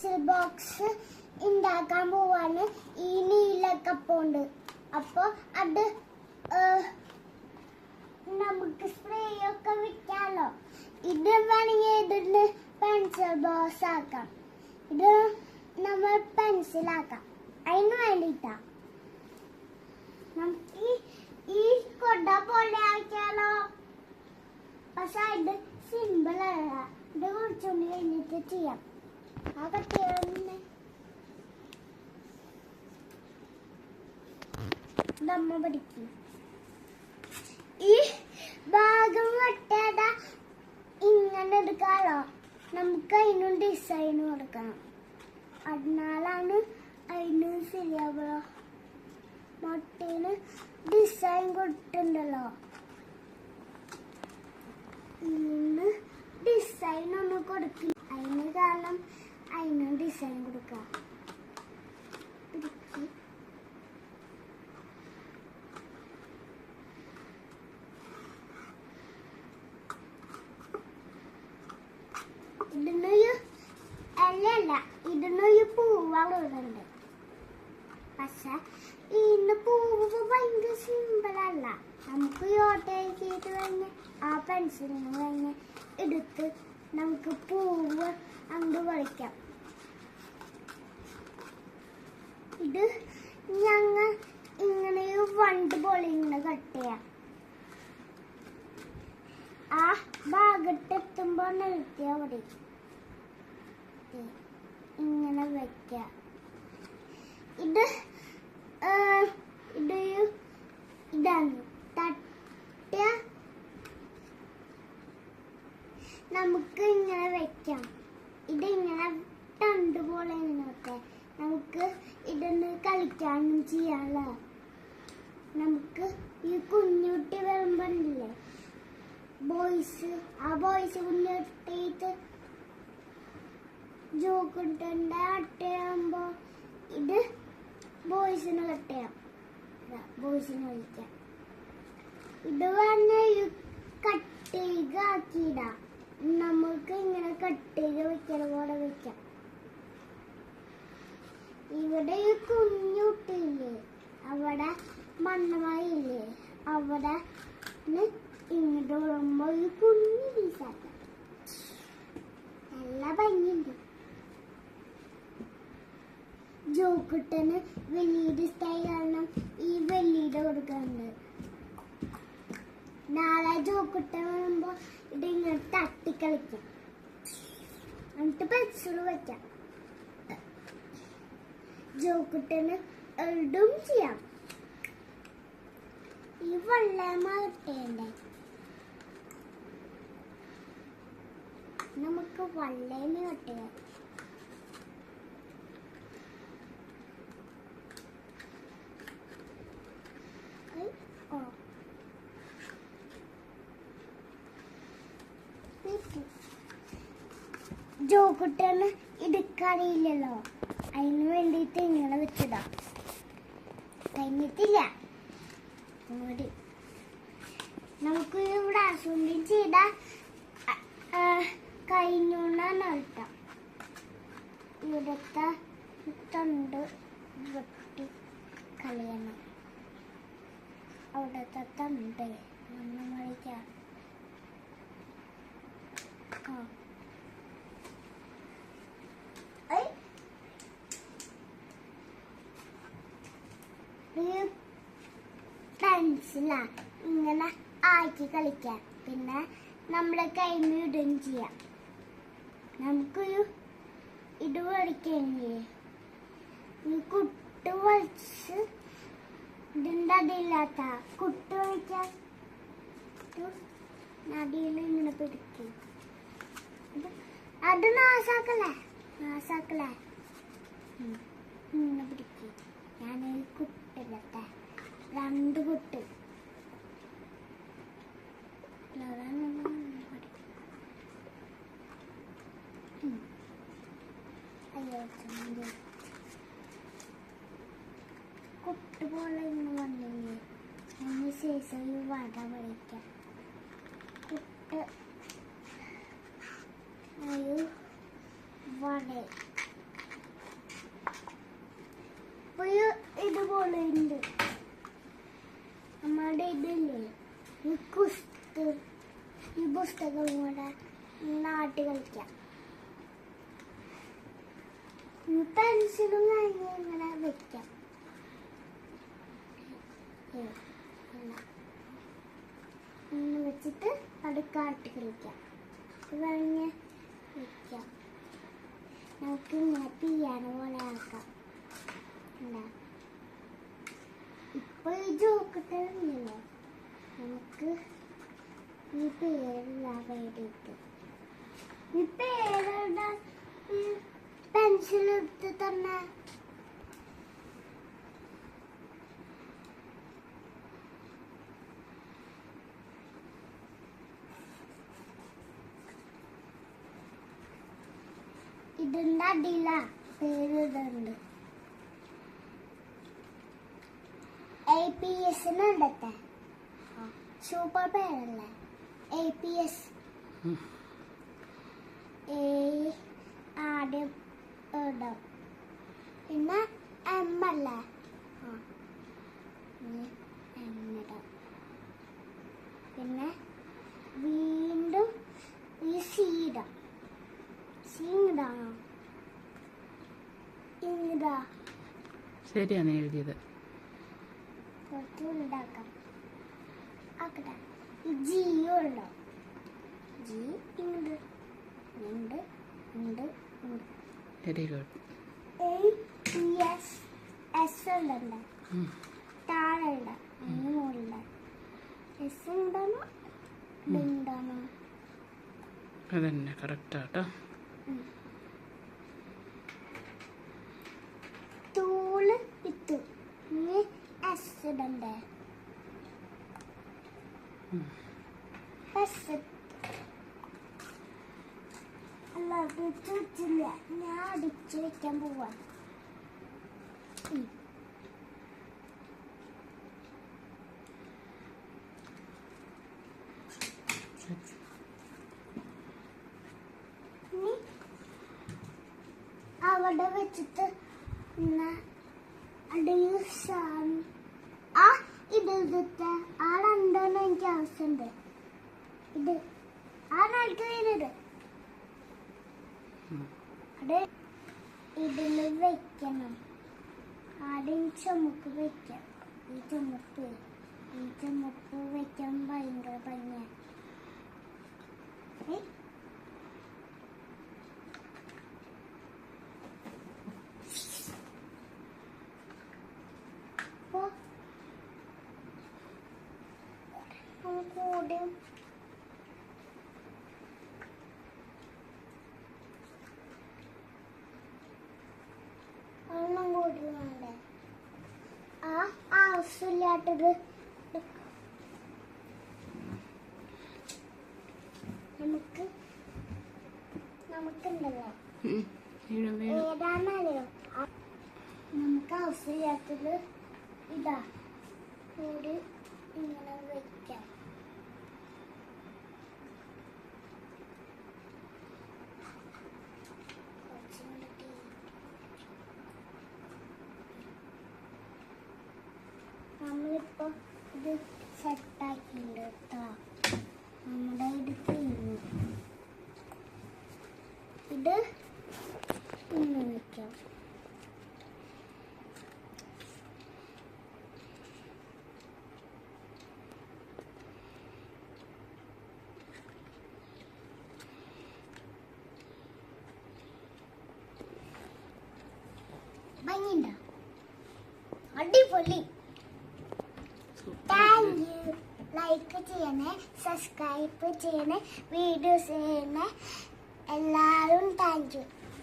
Pencil box ഉണ്ടാക്കാൻ പോവാണ് ഈ നീല കപ്പോണ്ട്. അപ്പൊ അത് നമുക്ക് സ്പ്രേ ഒക്കെ വിൽക്കാലോ. ഇത് വേണമെങ്കിൽ ഇതിന് പെൻസിൽ ബോക്സ് ആക്കാം, ഇത് നമ്മൾ പെൻസിലാക്കാം. അതിന് വേണ്ടിട്ടാ നമുക്ക് ഈ കൊട പോലെ ആക്കിയാലോ. പക്ഷെ ഇത് സിമ്പിൾ അല്ല, ഇത് കുറച്ചുകൂടി കഴിഞ്ഞിട്ട് ചെയ്യാം. ആ കട്ടിയാണ് നമ്മ പഠിക്കും. ഈ ഭാഗം വെട്ടാത ഇങ്ങനെ എടുക്കാലോ. നമുക്ക് അതിനും ഡിസൈൻ കൊടുക്കണം, അതിനാലാണ് അതിന് ശരിയാവുക. മുട്ടേന് ഡിസൈൻ കൊടുത്തിട്ടുണ്ടല്ലോ, ഇന്ന് ഡിസൈൻ ഒന്ന് കൊടുക്കും. അതിന് കാരണം അതിനും ഡിസൈൻ കൊടുക്കാം. ഇതിനൊരു അല്ലല്ല, ഇതിനൊരു പൂവുകളുണ്ട്. പക്ഷെ ഇന്ന് പൂവ് ഭയങ്കര സിമ്പിളല്ല. നമുക്ക് ഓട്ടേക്കിട്ട് കഴിഞ്ഞ് ആ പെൻസിലിന് കഴിഞ്ഞ് എടുത്ത് നമുക്ക് പൂവ് അങ്ങ് കളിക്കാം. ഇത് ഞങ്ങൾ ഇങ്ങനെ വണ്ട് പോലെ ഇങ്ങനെ കട്ട് ചെയ്യാം. ആ ഭാഗത്തെത്തുമ്പോ നിർത്തിയാ മതി, ഇങ്ങനെ വെക്കാം. ഇത് ഇതാണ് തട്ട. നമുക്ക് ഇങ്ങനെ വെക്കാം. ഇതിങ്ങനെ തണ്ട് പോലെ ഇങ്ങനത്തെ നമുക്ക് ഇതൊന്ന് കളിക്കാനും ചെയ്യാമല്ലോ. നമുക്ക് ഈ കുഞ്ഞുട്ടി വരുമ്പോണ്ടില്ലേ ബോയ്സ്, ആ ബോയ്സ് കുഞ്ഞുട്ടിയിട്ട് ജോക്കിട്ടൻ്റെ അട്ടയാകുമ്പോ ഇത് ബോയ്സിന് കട്ടയാം, ബോയ്സിന് കളിക്കാം. ഇത് പറഞ്ഞ കട്ടേക ആക്കിയിടാം. നമുക്ക് ഇങ്ങനെ കട്ടേക വെക്കണ പോലെ വെക്കാം. ഇവിടെ ഈ കുഞ്ഞുട്ടില്ലേ, അവിടെ മണ്ണമായില്ലേ, അവിടെ ഇങ്ങോട്ട് വരുമ്പോ ഈ കുഞ്ഞു പീസാക്കാം. നല്ല ഭംഗിയുണ്ട്. ജോക്കിട്ടന് വെള്ളിയുടെ സ്റ്റൈൽ കാരണം ഈ വെള്ളിയുടെ കൊടുക്കുന്നുണ്ട്. നാളെ ജോക്കിട്ടൻ വരുമ്പോ ഇത് ഇങ്ങനെ തട്ടിക്കളിക്കാം. എന്നിട്ട് പെൻസിൽ വെക്കാം. ജോക്കിട്ടന് എഴുതും ചെയ്യാം. ഈ വെള്ളമ കിട്ടേണ്ടേ, നമുക്ക് വള്ളേനെ കിട്ടിയ ജോക്കുട്ടന് എടുക്കാറിയില്ലല്ലോ, അതിന് വേണ്ടിയിട്ട് ഇങ്ങനെ വെച്ചതാ. കഴിഞ്ഞിട്ടില്ല, നമുക്ക് ഇവിടെ അസുണ്ടി ചെയ്ത കഴിഞ്ഞോണ്ടാണ് കേട്ടോ. ഇവിടുത്തെ തൊണ്ട് വെട്ടി കളയണം. അവിടുത്തെ തൊണ്ട് നമ്മൾ മറിക്കാം. പെൻസിലാ ഇങ്ങനെ ആക്കി കളിക്കാം. പിന്നെ നമ്മുടെ കൈമ ഇടുകയും ചെയ്യാം. നമുക്കൊരു ഇത് വലിക്കേ, ഈ കുട്ട് വലിച്ച് ഇതിൻ്റെ അതില്ലാത്ത കുട്ട് വലിക്കാൻ നദിയിൽ ഇങ്ങനെ പിടിക്കും. അത് നാശാക്കലേ ഇങ്ങനെ പിടിക്കും. ഞാൻ കുട്ടില്ലട്ടെ, 2 കുട്ട് കുട്ട് പോലെ ഇങ്ങനെ വന്നെങ്കിൽ അതിന് ശേഷം ഈ വട വരയ്ക്കാം. കുട്ട് വട പോലെ ഉണ്ട്. നമ്മുടെ ഇതില്ലേ ഈ പുസ്തകം കൂടെ നാട്ടി കളിക്കാം. ഈ പെൻസിലും കഴിഞ്ഞ് ഇങ്ങനെ വെക്കാം. ഇങ്ങനെ വെച്ചിട്ട് അത് കാട്ടി കളിക്കാം. കഴിഞ്ഞ് വെക്കാം. നമുക്ക് ഇങ്ങനെ പിയാനോ പോലെ ആക്കാം. ഇപ്പൊ ഈ ജോക്കിട്ടല്ലോ നമുക്ക് ഈ പേരിടാൻ വേണ്ടിയിട്ട് ഈ പേരിടാൻ പെൻസിൽ എടുത്ത് തന്നെ ഇതിന്റെ അടിയില പേരിടുന്നുണ്ട്. APS ഉണ്ടത്തെ സൂപ്പർ പേരല്ലേ APS. ആദ്യം ഇടും. പിന്നെ M അല്ലേ M ഇടും. പിന്നെ വീണ്ടും ഈ C ഇടാം. C ഇടാണോ ഇതാ ശരിയാണ് എഴുതിയത്. ഉണ്ടാക്കാം. ജിയോ ഉണ്ടോ? ജി ഉണ്ട് ഉണ്ട് ഉണ്ട് ഉണ്ട്. Very good. APS ഉണ്ടോ? താഴെ ഉണ്ട് മുകളിൽ S ഉണ്ടോ ഉണ്ടാണോ? അതന്നെ കറക്റ്റാട്ടോ. തൂള് ഇട്ടു. S ഇടണ്ടേ? അല്ല വെച്ചില്ല. ഞാൻ അടിച്ചു വെക്കാൻ പോവാ. അവിടെ വെച്ചിട്ട് ഇതിട്ട് ആ രണ്ടെണ്ണം എനിക്ക് ആവശ്യമുണ്ട്. ഇത് ആ നാൾക്ക് വരുന്നത് അവിടെ ഇതില് വെക്കണം. ആദ്യം ചുമക്ക് വെക്കാം. ഈ ചുമപ്പ് വെക്കാൻ ഭയങ്കര ഭംഗിയാണ്. കൂടി ഒന്നും കൂടി വേണ്ടേ? ആ ആവശ്യമില്ലാത്തത് നമുക്കുണ്ടല്ലോ ഏതാണല്ലോ നമുക്ക് ആവശ്യമില്ലാത്തത് ഇതാ കൂടി ഇങ്ങനെ വെക്കാം. നമ്മളിപ്പോ ഇത് സെറ്റാക്കിയിട്ടുണ്ട് കേട്ടോ. നമ്മുടെ ഇത് കഴിഞ്ഞു. ഇത് ഇങ്ങനെ വെക്കാം. ഭംഗിയുണ്ടോ? അടിപൊളി. Thank you. ലൈക്ക് ചെയ്യണേ, സബ്സ്ക്രൈബ് ചെയ്യണേ, വീഡിയോസ് ചെയ്യണേ. എല്ലാവരും താങ്ക് യു.